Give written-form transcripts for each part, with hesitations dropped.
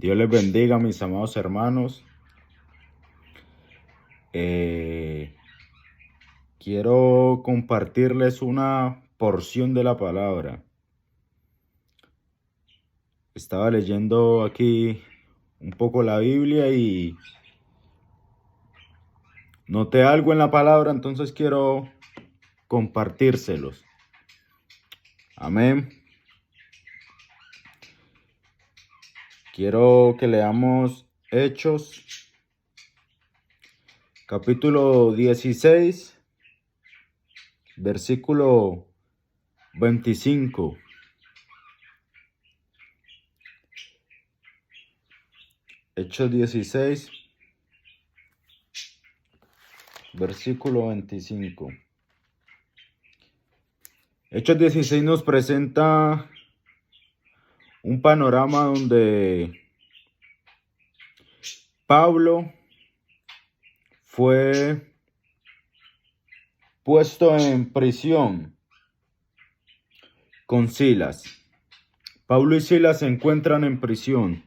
Dios les bendiga, mis amados hermanos. Quiero compartirles una porción de la palabra. Estaba leyendo aquí un poco la Biblia y noté algo en la palabra, entonces quiero compartírselos. Amén. Quiero que leamos Hechos, capítulo 16, versículo 25. Hechos 16, versículo 25. Hechos 16 nos presenta un panorama donde Pablo fue puesto en prisión con Silas. Pablo y Silas se encuentran en prisión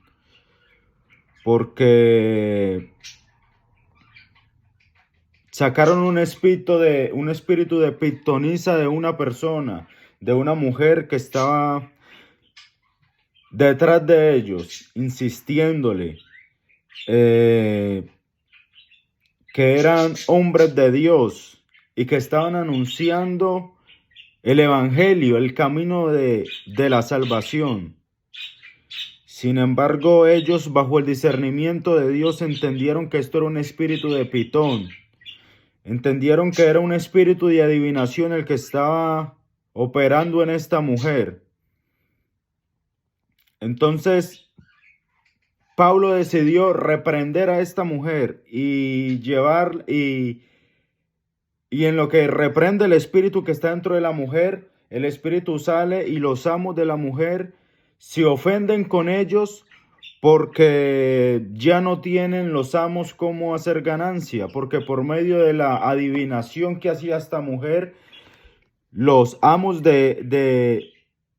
porque sacaron un espíritu de pitonisa de una persona, de una mujer que estaba detrás de ellos, insistiéndole que eran hombres de Dios y que estaban anunciando el evangelio, el camino de la salvación. Sin embargo, ellos, bajo el discernimiento de Dios, entendieron que esto era un espíritu de pitón. Entendieron que era un espíritu de adivinación el que estaba operando en esta mujer. Entonces, Pablo decidió reprender a esta mujer y en lo que reprende el espíritu que está dentro de la mujer, el espíritu sale y los amos de la mujer se ofenden con ellos porque ya no tienen los amos cómo hacer ganancia, porque por medio de la adivinación que hacía esta mujer, los amos de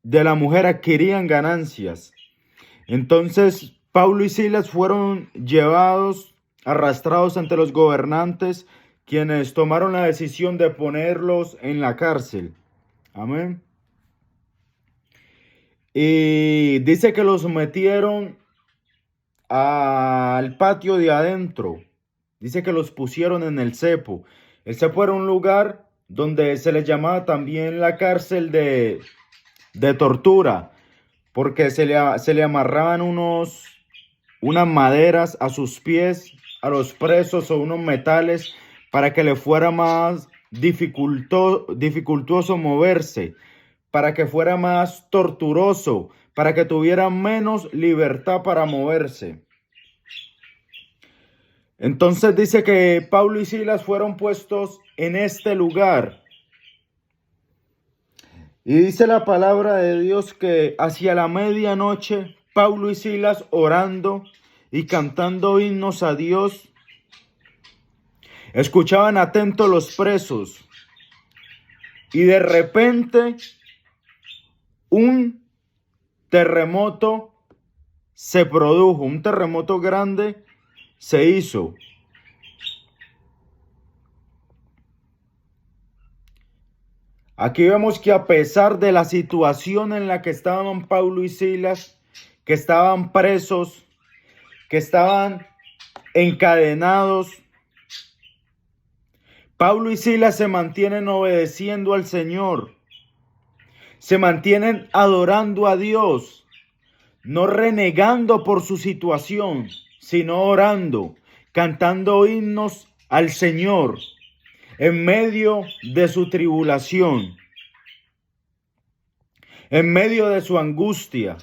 la mujer adquirían ganancias. Entonces, Pablo y Silas fueron llevados, arrastrados ante los gobernantes, quienes tomaron la decisión de ponerlos en la cárcel. Amén. Y dice que los metieron al patio de adentro. Dice que los pusieron en el cepo. El cepo era un lugar donde se les llamaba también la cárcel de tortura, porque se le amarraban unas maderas a sus pies, a los presos, o unos metales, para que le fuera más dificultoso moverse, para que fuera más torturoso, para que tuviera menos libertad para moverse. Entonces dice que Pablo y Silas fueron puestos en este lugar. Y dice la palabra de Dios que hacia la medianoche, Pablo y Silas, orando y cantando himnos a Dios, escuchaban atentos los presos. Y de repente, un terremoto se produjo, un terremoto grande se hizo. Aquí vemos que a pesar de la situación en la que estaban Pablo y Silas, que estaban presos, que estaban encadenados, Pablo y Silas se mantienen obedeciendo al Señor, se mantienen adorando a Dios, no renegando por su situación, sino orando, cantando himnos al Señor en medio de su tribulación, en medio de su angustia,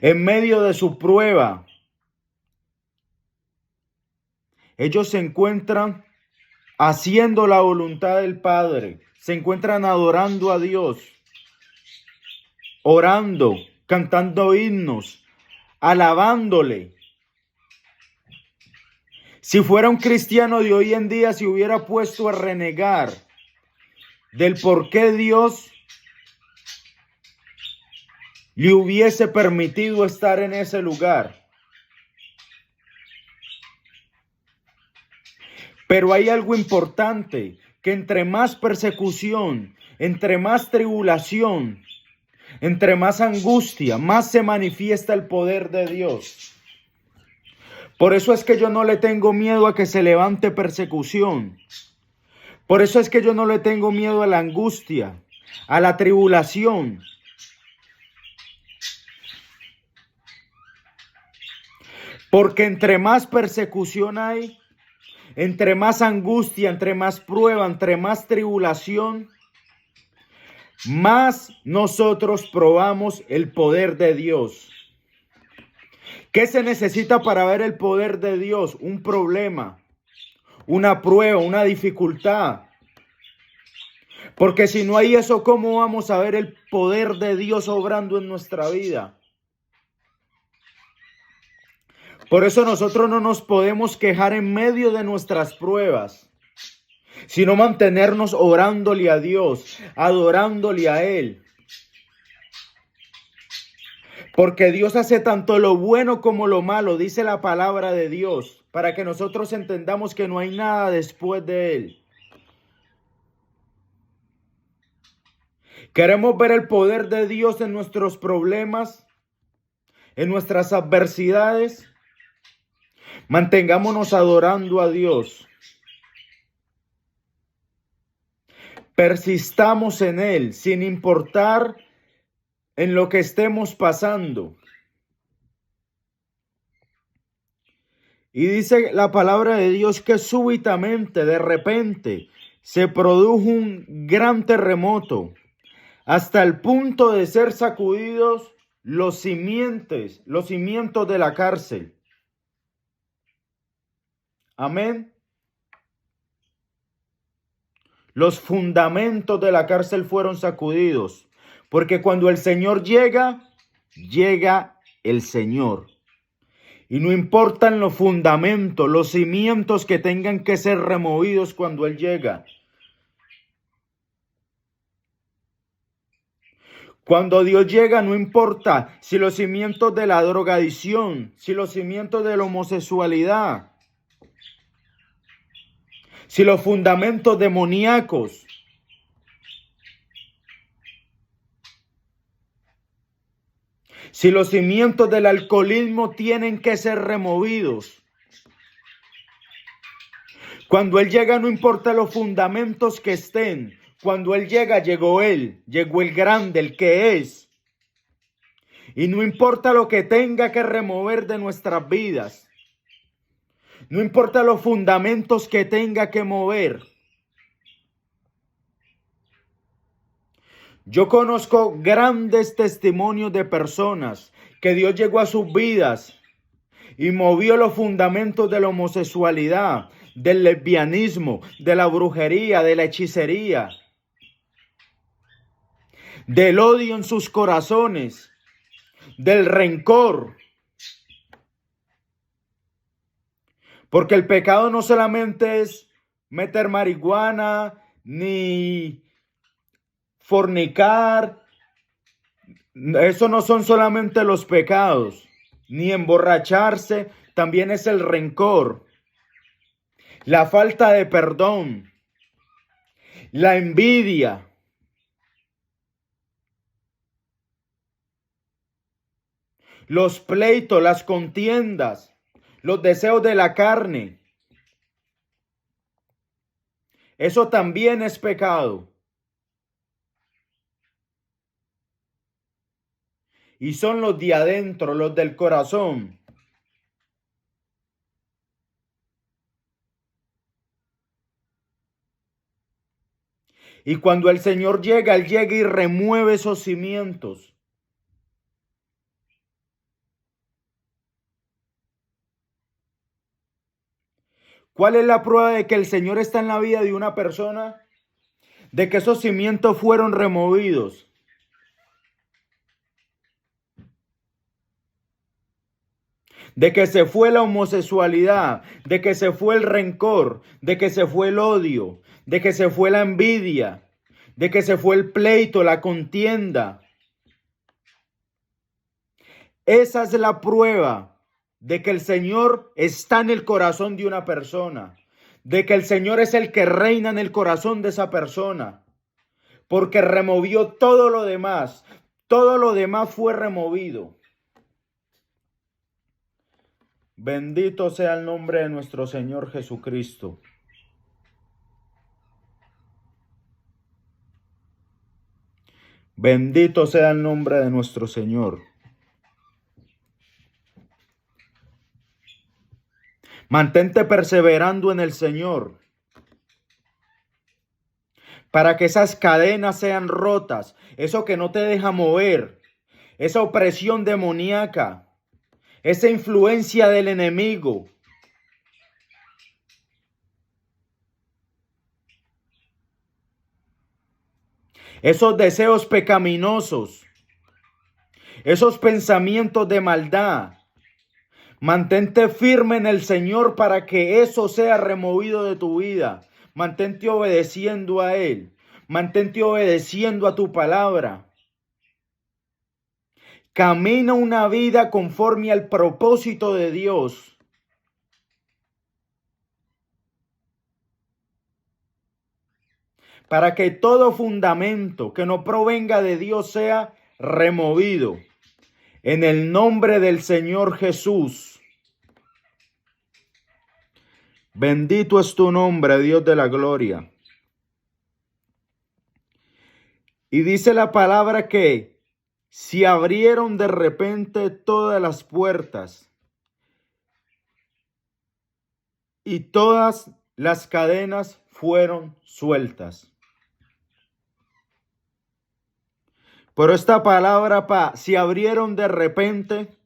en medio de su prueba. Ellos se encuentran haciendo la voluntad del Padre, se encuentran adorando a Dios, orando, cantando himnos, alabándole. Si fuera un cristiano de hoy en día, se hubiera puesto a renegar del por qué Dios le hubiese permitido estar en ese lugar. Pero hay algo importante, que entre más persecución, entre más tribulación, entre más angustia, más se manifiesta el poder de Dios. Por eso es que yo no le tengo miedo a que se levante persecución. Por eso es que yo no le tengo miedo a la angustia, a la tribulación. Porque entre más persecución hay, entre más angustia, entre más prueba, entre más tribulación, más nosotros probamos el poder de Dios. ¿Qué se necesita para ver el poder de Dios? Un problema, una prueba, una dificultad. Porque si no hay eso, ¿cómo vamos a ver el poder de Dios obrando en nuestra vida? Por eso nosotros no nos podemos quejar en medio de nuestras pruebas, sino mantenernos orándole a Dios, adorándole a Él. Porque Dios hace tanto lo bueno como lo malo, dice la palabra de Dios, para que nosotros entendamos que no hay nada después de Él. Queremos ver el poder de Dios en nuestros problemas, en nuestras adversidades. Mantengámonos adorando a Dios. Persistamos en Él, sin importar en lo que estemos pasando. Y dice la palabra de Dios que súbitamente, de repente, se produjo un gran terremoto, hasta el punto de ser sacudidos los cimientos de la cárcel. Amén. Los fundamentos de la cárcel fueron sacudidos, porque cuando el Señor llega, llega el Señor. Y no importan los fundamentos, los cimientos que tengan que ser removidos cuando Él llega. Cuando Dios llega, no importa si los cimientos de la drogadicción, si los cimientos de la homosexualidad, si los fundamentos demoníacos, si los cimientos del alcoholismo tienen que ser removidos. Cuando Él llega, no importa los fundamentos que estén. Cuando Él llega, llegó Él. Llegó el grande, el que es. Y no importa lo que tenga que remover de nuestras vidas. No importa los fundamentos que tenga que mover. Yo conozco grandes testimonios de personas que Dios llegó a sus vidas y movió los fundamentos de la homosexualidad, del lesbianismo, de la brujería, de la hechicería, del odio en sus corazones, del rencor. Porque el pecado no solamente es meter marihuana, ni fornicar. Eso no son solamente los pecados, ni emborracharse, también es el rencor, la falta de perdón, la envidia. Los pleitos, las contiendas, los deseos de la carne. Eso también es pecado. Y son los de adentro, los del corazón. Y cuando el Señor llega, Él llega y remueve esos cimientos. ¿Cuál es la prueba de que el Señor está en la vida de una persona? De que esos cimientos fueron removidos. De que se fue la homosexualidad, de que se fue el rencor, de que se fue el odio, de que se fue la envidia, de que se fue el pleito, la contienda. Esa es la prueba de que el Señor está en el corazón de una persona, de que el Señor es el que reina en el corazón de esa persona, porque removió todo lo demás fue removido. Bendito sea el nombre de nuestro Señor Jesucristo. Bendito sea el nombre de nuestro Señor. Mantente perseverando en el Señor para que esas cadenas sean rotas, eso que no te deja mover, esa opresión demoníaca, esa influencia del enemigo. Esos deseos pecaminosos, esos pensamientos de maldad. Mantente firme en el Señor para que eso sea removido de tu vida. Mantente obedeciendo a Él. Mantente obedeciendo a tu palabra. Camina una vida conforme al propósito de Dios. Para que todo fundamento que no provenga de Dios sea removido. En el nombre del Señor Jesús. Bendito es tu nombre, Dios de la gloria. Y dice la palabra que se abrieron de repente todas las puertas y todas las cadenas fueron sueltas. Pero esta palabra se abrieron de repente,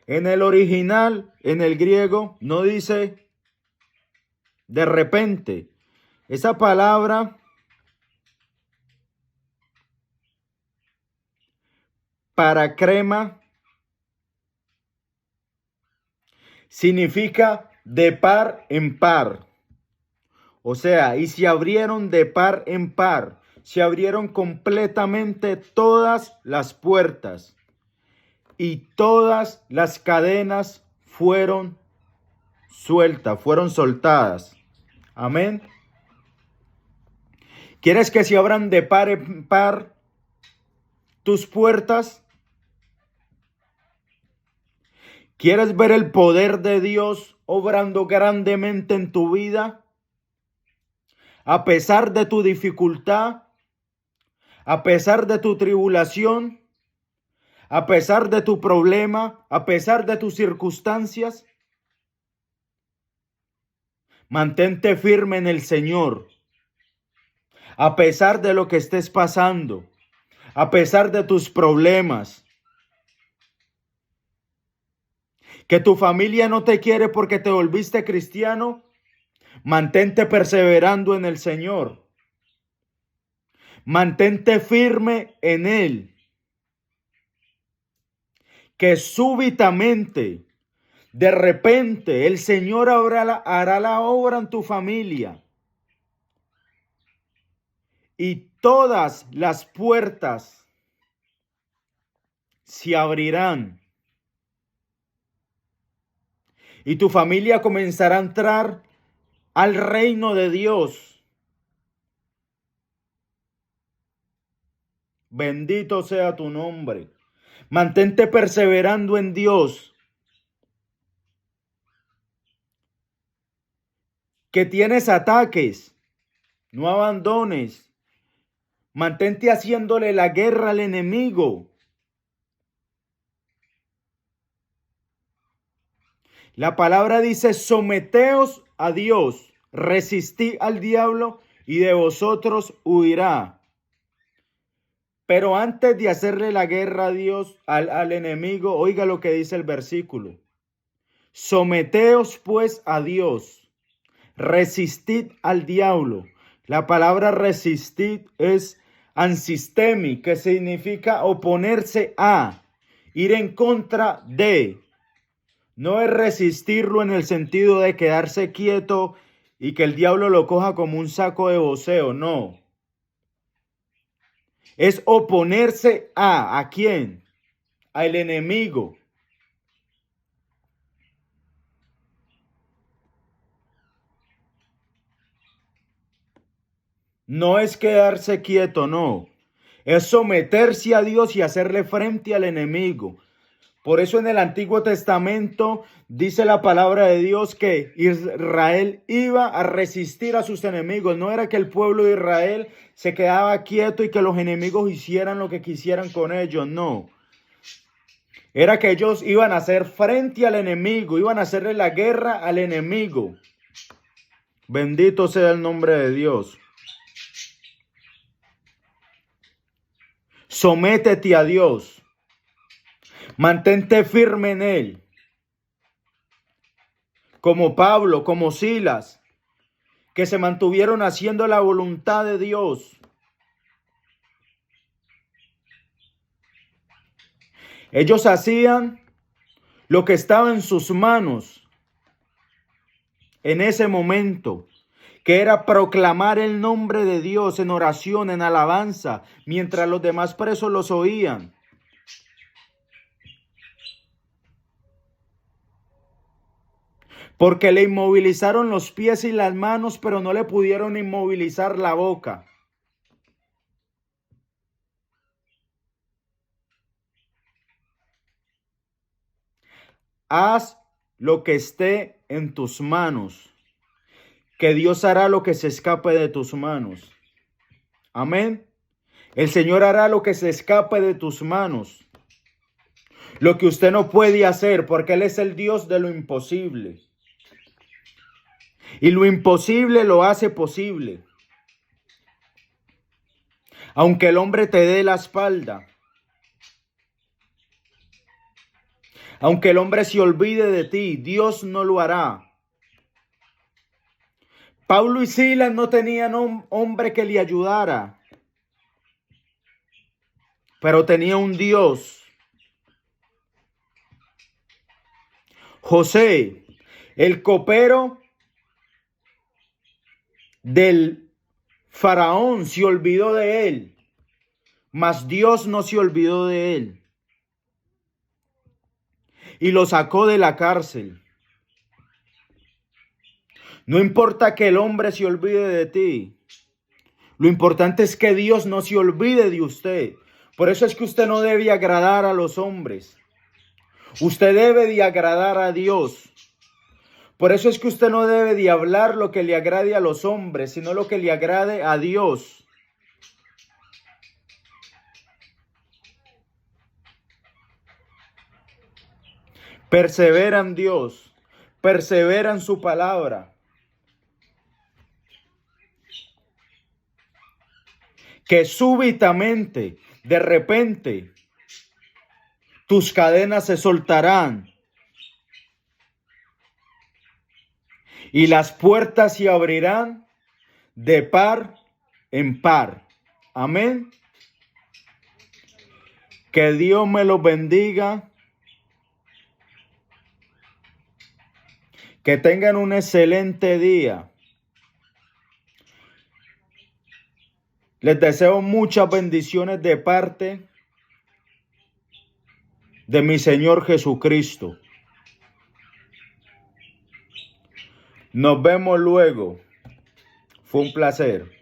en el original, en el griego, no dice de repente. Esa palabra paracrema significa de par en par. O sea, y se abrieron de par en par. Se abrieron completamente todas las puertas. Y todas las cadenas fueron sueltas, fueron soltadas. Amén. ¿Quieres que se abran de par en par tus puertas? ¿Quieres ver el poder de Dios obrando grandemente en tu vida? A pesar de tu dificultad, a pesar de tu tribulación, a pesar de tu problema, a pesar de tus circunstancias, mantente firme en el Señor. A pesar de lo que estés pasando, a pesar de tus problemas, que tu familia no te quiere porque te volviste cristiano, mantente perseverando en el Señor. Mantente firme en Él. Que súbitamente, de repente, el Señor hará la obra en tu familia. Y todas las puertas se abrirán. Y tu familia comenzará a entrar al reino de Dios. Bendito sea tu nombre. Mantente perseverando en Dios. Que tienes ataques, no abandones. Mantente haciéndole la guerra al enemigo. La palabra dice, someteos a Dios, resistid al diablo y de vosotros huirá. Pero antes de hacerle la guerra a Dios, al enemigo, oiga lo que dice el versículo. Someteos pues a Dios, resistid al diablo. La palabra resistir es ansistemi, que significa oponerse a, ir en contra de. No es resistirlo en el sentido de quedarse quieto y que el diablo lo coja como un saco de voceo, no. Es oponerse ¿a quién? al enemigo. No es quedarse quieto, no. Es someterse a Dios y hacerle frente al enemigo. Por eso en el Antiguo Testamento dice la palabra de Dios que Israel iba a resistir a sus enemigos. No era que el pueblo de Israel se quedaba quieto y que los enemigos hicieran lo que quisieran con ellos, no. Era que ellos iban a hacer frente al enemigo, iban a hacerle la guerra al enemigo. Bendito sea el nombre de Dios. Sométete a Dios. Mantente firme en Él. Como Pablo, como Silas, que se mantuvieron haciendo la voluntad de Dios. Ellos hacían lo que estaba en sus manos en ese momento, que era proclamar el nombre de Dios en oración, en alabanza, mientras los demás presos los oían. Porque le inmovilizaron los pies y las manos, pero no le pudieron inmovilizar la boca. Haz lo que esté en tus manos, que Dios hará lo que se escape de tus manos. Amén. El Señor hará lo que se escape de tus manos. Lo que usted no puede hacer, porque Él es el Dios de lo imposible. Y lo imposible lo hace posible. Aunque el hombre te dé la espalda. Aunque el hombre se olvide de ti, Dios no lo hará. Pablo y Silas no tenían hombre que le ayudara. Pero tenía un Dios. José, el copero del faraón, se olvidó de él, mas Dios no se olvidó de él y lo sacó de la cárcel. No importa que el hombre se olvide de ti, lo importante es que Dios no se olvide de usted. Por eso es que usted no debe agradar a los hombres, usted debe de agradar a Dios. Por eso es que usted no debe de hablar lo que le agrade a los hombres, sino lo que le agrade a Dios. Persevera en Dios, persevera en su palabra. Que súbitamente, de repente, tus cadenas se soltarán y las puertas se abrirán de par en par. Amén. Que Dios me los bendiga. Que tengan un excelente día. Les deseo muchas bendiciones de parte de mi Señor Jesucristo. Nos vemos luego. Fue un placer.